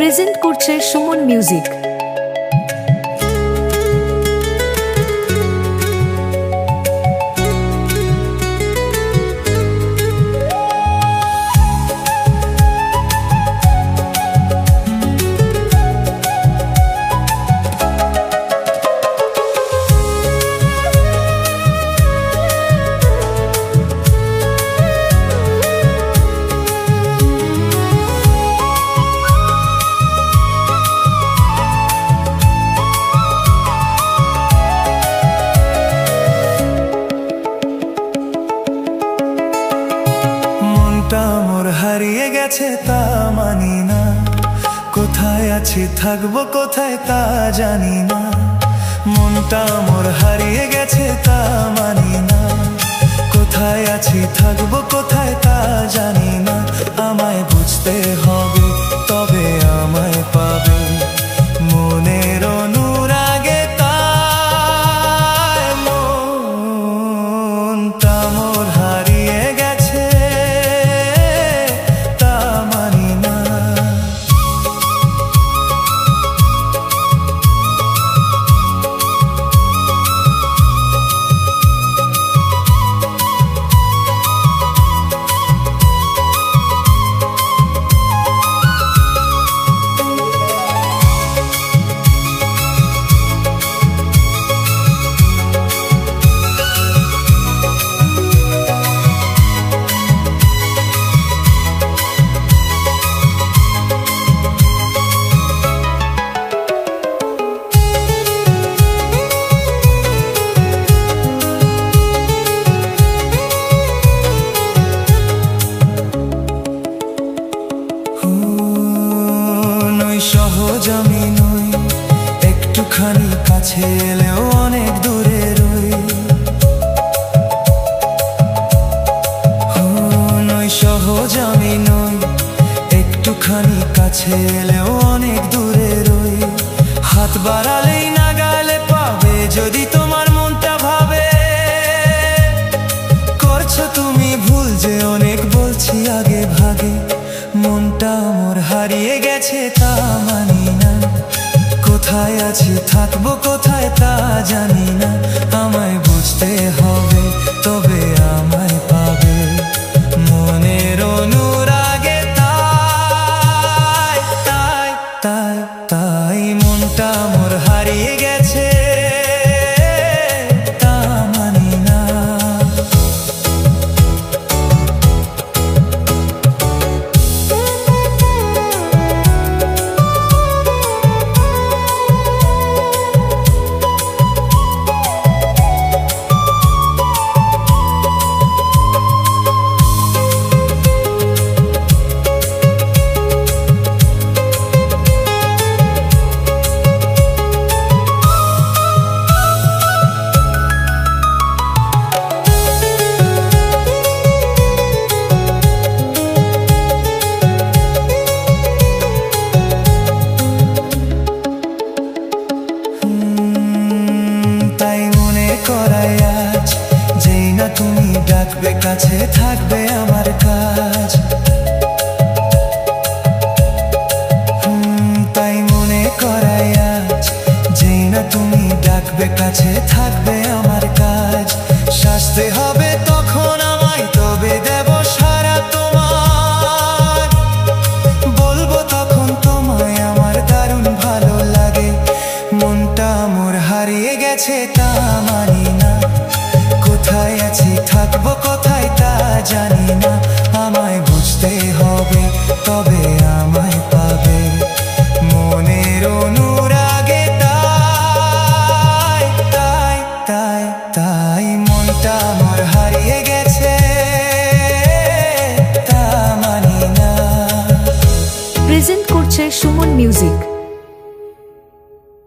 Present করছে Suman music. মোর হারিয়ে গেছে তা মানি না, কোথায় আছি থাকবো কোথায় তা জানি না। মনটা মোর হারিয়ে গেছে তা মানি না, কোথায় আছি থাকবো কোথায় তা জানি না। আমায় বুঝতে হবে তবে আমায় পাবে, মনের অনুরাগে তাই মনটা মোর হারিয়ে গেছে তা মানি না। সহজ আমি নই, একটুখানি কাছে এলেও অনেক দূরে রই। নই সহজ আমি নই, একটুখানি কাছে এলেও অনেক দূরে রই। হাত বাড়ালেই নাগালে পাবে যদি তোমার মনটা ভাবে। করছো তুমি ভুল যে অনেক বলছি আগে ভাগে, মনটা মোর হারিয়ে গেছে তা মানি না, কোথায় আছি থাকবো কোথায় তা জানি না। আমায় বুঝতে হবে তবে আমায় পাবে, মনের অনুরাগে তাই তাই তাই তাই মনটা মোর হারিয়ে গেছে তা মানি না। করাই আজ যেই না তুমি ডাকবে কাছে থাকবে আমার কাজ। তাই মনে করাই আজ যেই না তুমি ডাকবে কাছে থাকবে আমার কাজ। শাস্তে হবে তখন আমায় তবে দেব সারা তোমার, বলবো তখন তোমায় আমার দারুণ ভালো লাগে। মনটা মোর হারিয়ে গেছে তা মানি না, কোথায় আছি থাকবো কোথায় তা জানি না। আমায় বুঝতে হবে তবে আমায় পাবে, মনের অনুরাগে তাই তাই তাই তাই মনটা মোর হারিয়ে গেছে তা মানি না। প্রেজেন্ট করছে সুমন মিউজিক।